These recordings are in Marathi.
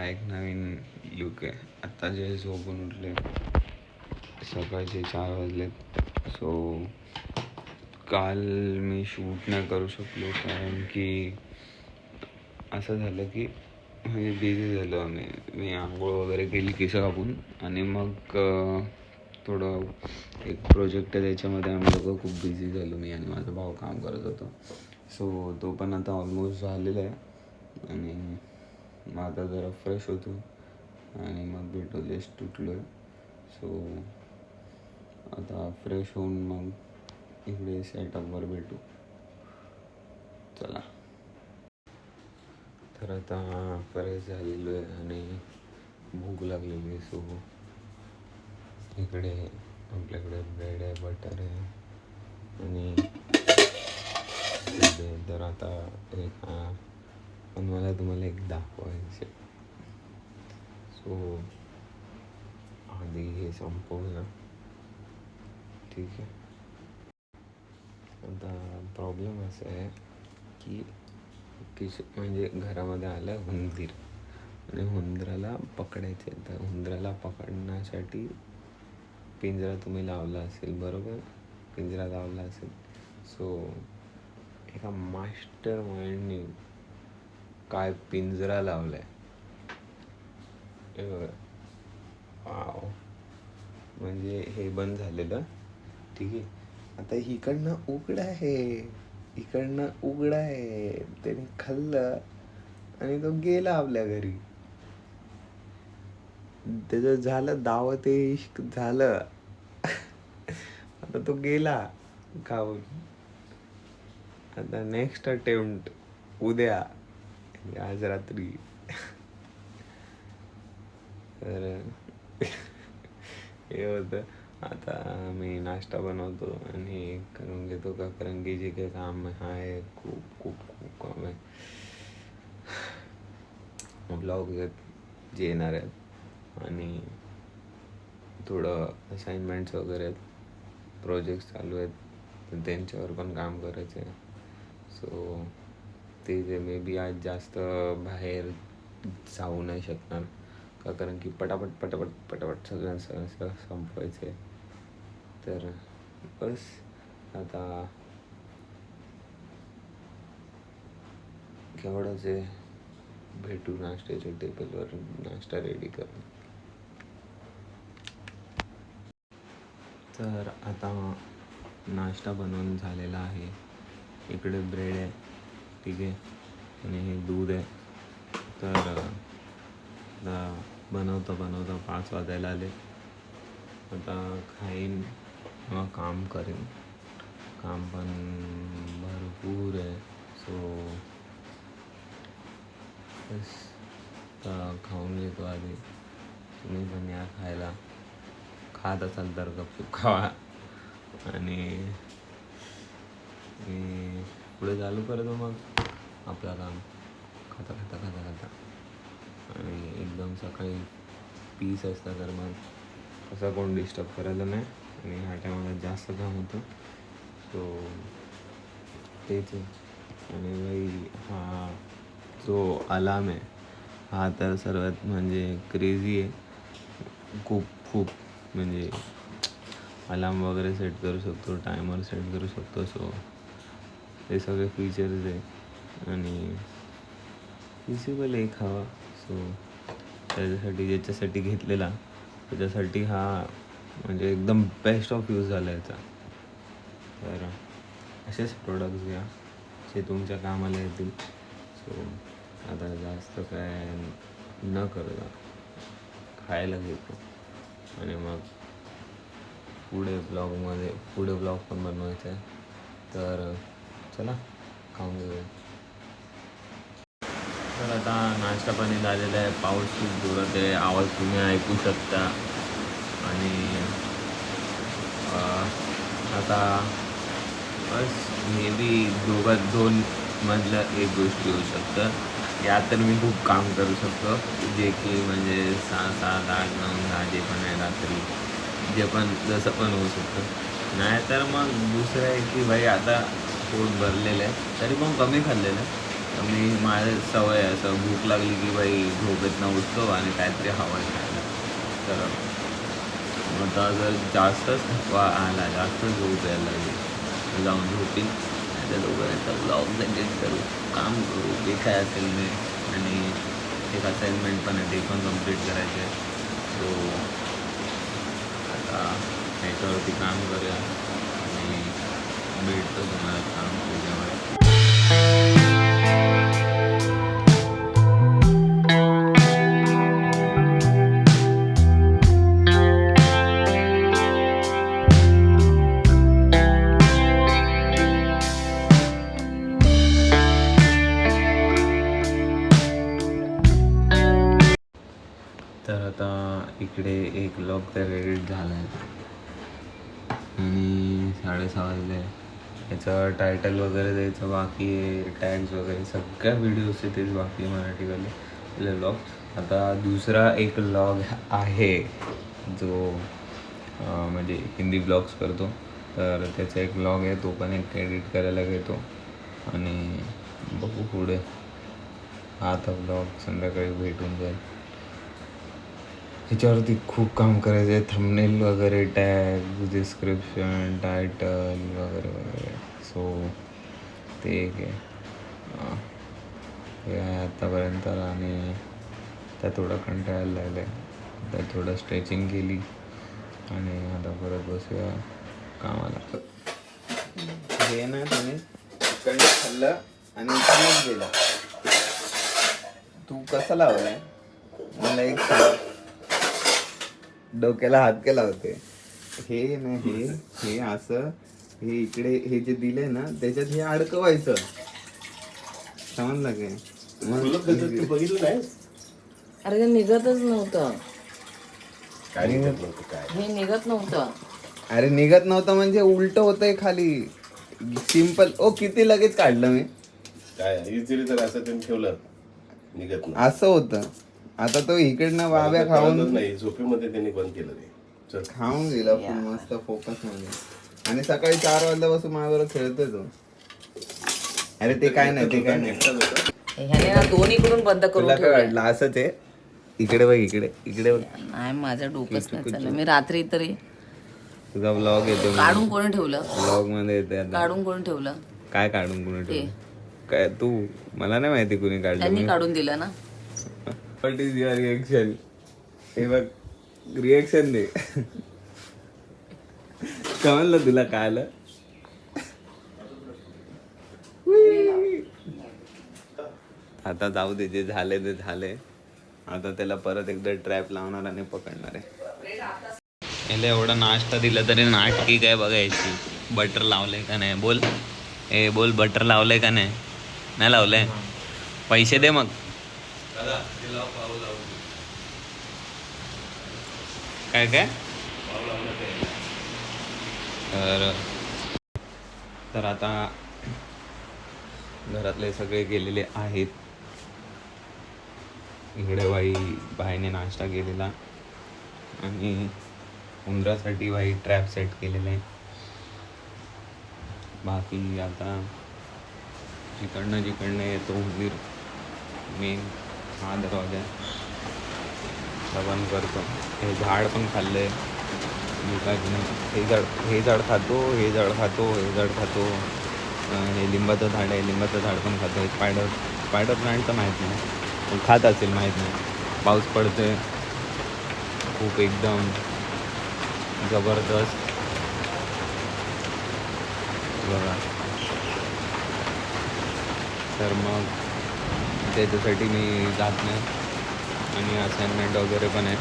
एक नवीन लुक आहे. आत्ता जे झोपून उठले, सकाळचे 4 वाजलेत. सो काल मी शूट नाही करू शकलो कारण की असं झालं की म्हणजे बिझी झालो मी आंघोळ वगैरे केली केस कापून आणि मग थोडं एक प्रोजेक्ट आहे त्याच्यामध्ये आम्ही लोकं खूप बिझी झालो. मी आणि माझा भाऊ काम करत होतो. सो तो पण आता ऑलमोस्ट झालेला आहे आणि मग आता जरा फ्रेश होतो आणि मग भेटू. जस्ट उठलो आहे. सो आता फ्रेश होऊन मग इकडे सेटअपवर भेटू. चला. तर आता फ्रेश झालेलो आहे आणि भूक लागलेली आहे. सो इकडे आपल्याकडे ब्रेड आहे, बटर आहे आणि तर आता एक पण मला तुम्हाला एक दाखवायचं. सो आधी हे संपवूया, ठीक आहे. आता प्रॉब्लेम असा आहे की म्हणजे घरामध्ये आलं उंदीर आणि उंदराला पकडायचे. तर उंदराला पकडण्यासाठी पिंजरा तुम्ही लावला असेल, बरोबर? पिंजरा लावला असेल. सो एका मास्टर माइंडने काय पिंजरा लावलाय वाव. म्हणजे हे बंद झालेलं, ठीक आहे. आता इकडनं उघडं आहे, त्याने खाल्लं आणि तो गेला आपल्या घरी. त्याचं झालं दावत इश्क झालं. आता तो गेला खाऊन. आता नेक्स्ट अटेम्प्ट उद्या, आज रात्री. तर हे होतं. आता मी नाश्ता बनवतो आणि करून घेतो का, कारण की जे काही काम आहे खूप खूप खूप काम आहे. ब्लॉग जे येणार आहेत आणि थोडं असाइनमेंट्स वगैरे आहेत, प्रोजेक्ट्स चालू आहेत, तर त्यांच्यावर पण काम करायचं आहे. सो ते जे मे बी आज जास्त बाहेर जाऊ नाही शकणार का, कारण की पटापट सगळं संपवायचं आहे. तर बस आता केवढंच आहे, भेटू नाश्त्याच्या टेबलवर, नाश्ता रेडी करून. तर आता नाश्ता बनवून झालेला आहे. इकडे ब्रेड आहे, ठीक आहे, आणि हे दूध आहे. तर बनवता 5 वाजायला आले. आता खाईन मग काम करेन. काम पण भरपूर आहे. सो बस खाऊन घेतो आधी. तुम्ही पण या खायला. खात असाल तर गपचूप खावा आणि मी पुढे चालू करतो मग आपलं काम खाता आणि एकदम सकाळी पीस असतं तर मग कसं कोण डिस्टर्ब करायला नाही आणि ह्या टायमाला जास्त काम होतं. सो तेच आहे. आणि बाई हा जो अलार्म आहे हा तर सर्वात म्हणजे क्रेझी आहे. खूप म्हणजे अलार्म वगैरे सेट करू शकतो, टायमर सेट करू शकतो. सो हे सगळे फीचर्स आहे आणि फिजिबल एक हवा. सो ज्याच्यासाठी घेतलेला त्याच्यासाठी हा म्हणजे एकदम बेस्ट ऑफ यूज झाला याचा. तर असेच प्रोडक्ट्स घ्या जे तुमच्या कामाला येतील. सो आता जास्त काय न करता खायला घेतो आणि मग पुढे ब्लॉग पण बनवायचा आहे. तर चला खाऊन घेऊया. तर आता नाश्ता पाणी झालेला आहे. पाऊस खूप जोरात आहे, आवाज तुम्ही ऐकू शकता. आणि आता बस मे बी 2 मधलं एक गोष्टी होऊ शकतं. या तर मी खूप काम करू शकतो, जे की म्हणजे 6, 7, 8, 9, 10 जे पण आहे रात्री, जे पण जसं पण होऊ शकतं. नाहीतर मग दुसरं आहे की भाई आता पोट भरलेलं आहे, तरी पण कमी खाल्लेलं आहे. मी माझी सवय आहे, असं भूक लागली की बाई झोपेतनं उठतो आणि काहीतरी हवं आहे खायला. तर आता जर जास्तच थकवा आला, जास्त झोप यायला लागली तर जाऊन झोपीन. त्या दोघांचा ब्लॉग एडिट करू, काम करू, जे काय असेल मी. आणि एक असाइनमेंट पण आहे, ते पण कम्प्लीट करायचे आहे. सो आता ह्याच्यावरती काम करूया आणि भेटतो तुम्हाला काम केल्यावर. तर आता इकडे एक लॉग तर एडिट झाला आहे आणि 6:30 वाजले. याचं टायटल वगैरे द्यायचं बाकी आहे, टॅग्स वगैरे सगळ्या व्हिडिओचे तेच बाकी आहे मराठीवाले लॉग. आता दुसरा एक लॉग आहे जो म्हणजे हिंदी ब्लॉग्स करतो, तर त्याचा एक ब्लॉग आहे, तो पण एक एडिट करायला घेतो आणि बघू पुढे. आता ब्लॉग संध्याकाळी भेटून जाईल. ह्याच्यावरती खूप काम करायचं आहे, थंबनेल वगैरे, टॅग, डिस्क्रिप्शन, टायटल वगैरे वगैरे. सो ते एक आहे, हे आहे आत्तापर्यंत. आणि त्या थोडं कंटाळायला लागलं आहे, त्या थोडं स्ट्रेचिंग केली आणि आता परत बसूया कामाला. हे ना तुम्ही इकडे खाल्लं आणि इकडेच गेला. तू कसं लावलाय मला एक सांग. डोक्याला हात केला होते. हे ना हे असं, हे इकडे हे जे दिले ना त्याच्यात हे अडकवायचं, समजलं काय? बघितलं नाही. अरे ते निघतच नव्हतं. काय निघत नव्हतं काय? हे निघत नव्हतं. अरे निघत नव्हतं म्हणजे उलट होतंय खाली. सिंपल. ओ किती लगेच काढलं मी. काय इझिली तर असं त्यांनी ठेवलं, निघत नाही. असं होतं. आता तो इकडनं बाब्या खाऊन नाही, झोपेमध्ये त्यांनी बंद केलं ते. चल खाऊन गेला फुल मस्त फोकस मध्ये. आणि सकाळी 4 वाजल्यापासून माझ्याबरोबर खेळतोय तो. अरे ते काय नाही, ते काय नाही. ह्याने ना दोन्हीकडून बंद करून तुला काय ठेवलंय. वाटलं असंच आहे? इकडे बघ, इकडे इकडे बघ. नाही माझं डोकंच नाही चाललं. मी रात्री तरी तुझा ब्लॉग येतो, काढून कोणी ठेवलं? ब्लॉग मध्ये येते आता. काढून कोणी ठेवलं? काय काढून कोणी ठेवलं? काय तू? मला नाही माहिती कुणी काढलं. त्यांनी काढून दिलं ना. What is your reaction? हे बघ, रिएक्शन दे. कळलं तुला काय आलं? आता जाऊ दे, जे झाले ते झाले. आता त्याला परत एकदा ट्रॅप लावणार आणि पकडणार आहे. याला एवढा नाश्ता दिला तरी नाटकी काय बघायची. बटर लावलंय का नाही बोल. ए बोल, बटर लावलंय का नाही? नाही लावलंय. पैसे दे मग. काय काय तर आता घरातले सगळे गेलेले आहेत. इकडे बाईने नाश्ता केलेला आणि उंदरासाठी ट्रॅप सेट केलेला आहे. बाकी आता जिकडनं येतो उंदीर, मेन हा दरवाजा बंद करतो. हे झाड पण खाल्लंय, हे झाड खातो, हे झाड खातो, हे झाड खातो. हे लिंबाचं झाड आहे, लिंबाचं झाड पण खातो. हे स्पायडर प्लांट तर माहीत नाही, खात असेल, माहीत नाही. पाऊस पडतोय खूप, एकदम जबरदस्त बघा. तर मग त्याच्यासाठी मी जात नाही आणि असाइनमेंट वगैरे पण आहे,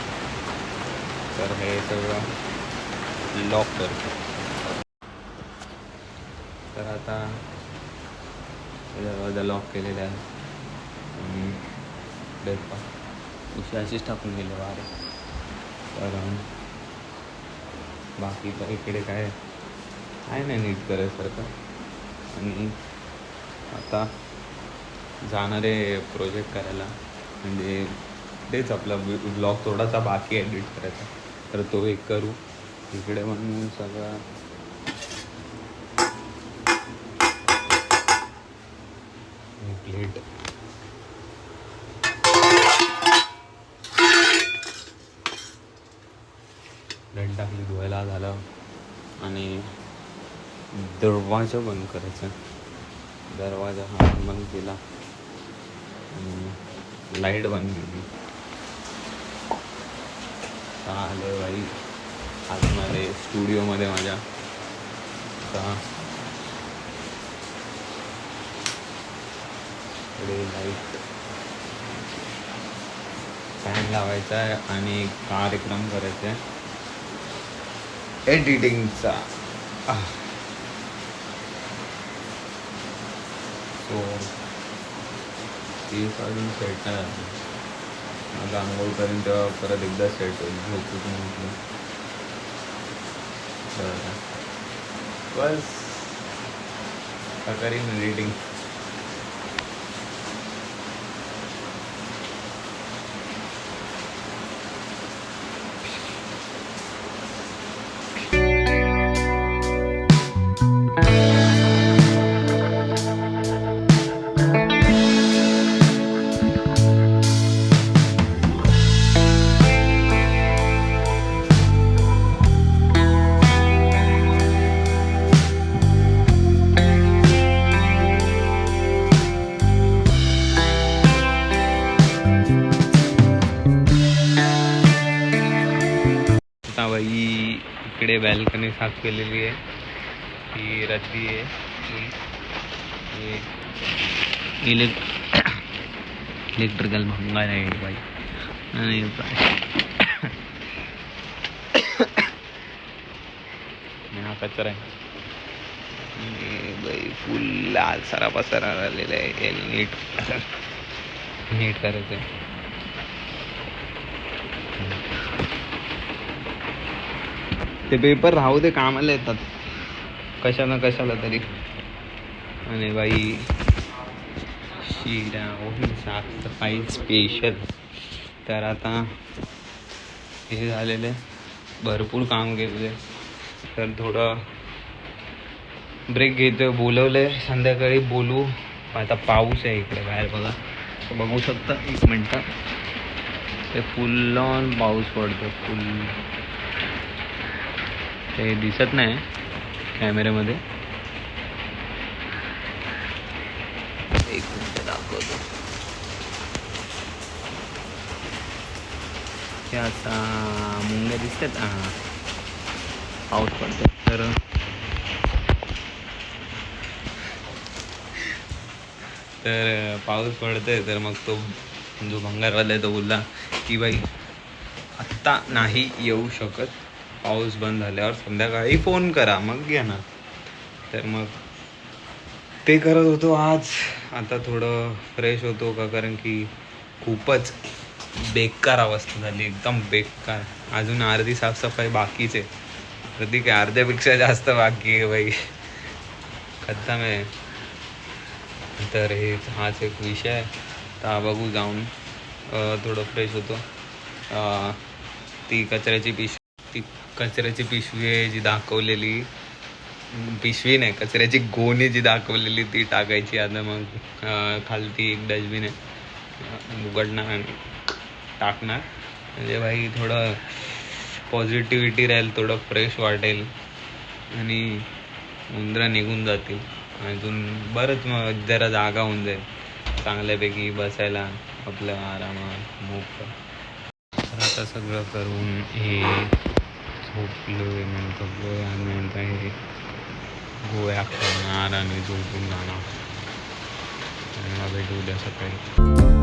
तर हे सगळं लॉक करतो. तर आता दरवाजा लॉक केलेला आहे आणि उशी अशीच टाकून गेले बाहेर. तर बाकी तर इकडे काय आहे नाही नीट करायसारखं. आणि आता जाणारे प्रोजेक्ट करायला, म्हणजे तेच आपला ब्लॉग थोडासा बाकी एडिट करायचा, तर तो एक करू. इकडे म्हणून सगळं प्लेट. प्लेट टाकली, धुवायला झालं आणि दरवाजा बंद करायचा. दरवाजा हा बंद केला आणि लाईट बंद केली. आलं बाई आतमध्ये स्टुडिओमध्ये माझ्या. लाईट फॅन लावायचा आहे आणि कार्यक्रम करायचा आहे एडिटिंगचा. सो ती काढून सेट नाही झाली. माझा आंघोळ करेन तेव्हा परत एकदा सेट होईल. झोपून म्हटलं बस करीन एडिटिंग. बाई इकडे बॅल्कनी साफ केलेली आहे. ही रद्दी आहे. इलेक्ट्रिकल भंगार आहे बाई. आणि हा कचरा आहे. बाई फुल लाल सारा पसारा आलेला आहे. नीट करायचं आहे. ते पेपर राहू दे, कामाला येतात कशाला कशाला तरी. आणि बाई शिरा साफसफाई स्पेशल. तर आता हे झालेलं आहे, भरपूर काम केलेलं आहे. तर थोडं ब्रेक घेतो. बोलवलं आहे संध्याकाळी बोलू. आता पाऊस आहे इकडे बाहेर बघा, बघू शकता. एक मिनटं. ते फुल ऑन पाऊस पडतो. फुल ते दिसत नाही कॅमेऱ्यामध्ये. एक मिनिट दाखवतो. ते आता मुंग्या दिसतात. हां पाऊस पडतो. तर पाऊस पडतोय. तर मग तो जो भंगारवाला आहे तो बोलला की बाई आत्ता नाही येऊ शकत, पाऊस बंद झाल्यावर संध्याकाळी फोन करा मग येणार. तर मग ते करत होतो आज. आता थोडं फ्रेश होतो का, कारण की खूपच बेकार अवस्था झाली, एकदम बेकार. अजून अर्धी साफसफाई बाकीच आहे. अर्धी काय अर्ध्यापेक्षा जास्त बाकी आहे बाई. खतम आहे. तर हाच एक विषय आहे. तर बघू जाऊन थोडं फ्रेश होतो. ती कचऱ्याची पिशवी आहे जी दाखवलेली, पिशवी नाही कचऱ्याची गोणी जी दाखवलेली ती टाकायची. आता मग खालती एक डस्टबिन आहे, उघडणार आणि टाकणार. म्हणजे भाई थोडं पॉझिटिव्हिटी राहील, थोडं फ्रेश वाटेल आणि उंदरं निघून जातील. अजून बरंच मग जरा जागा होऊन जाईल चांगल्यापैकी बसायला आपलं आरामात मोकळं. तर आता सगळं करून हे झोपलो आहे. नंतर हे गोळ्या खाणार आणि झोपून जाणार. भेटू उद्या सकाळी.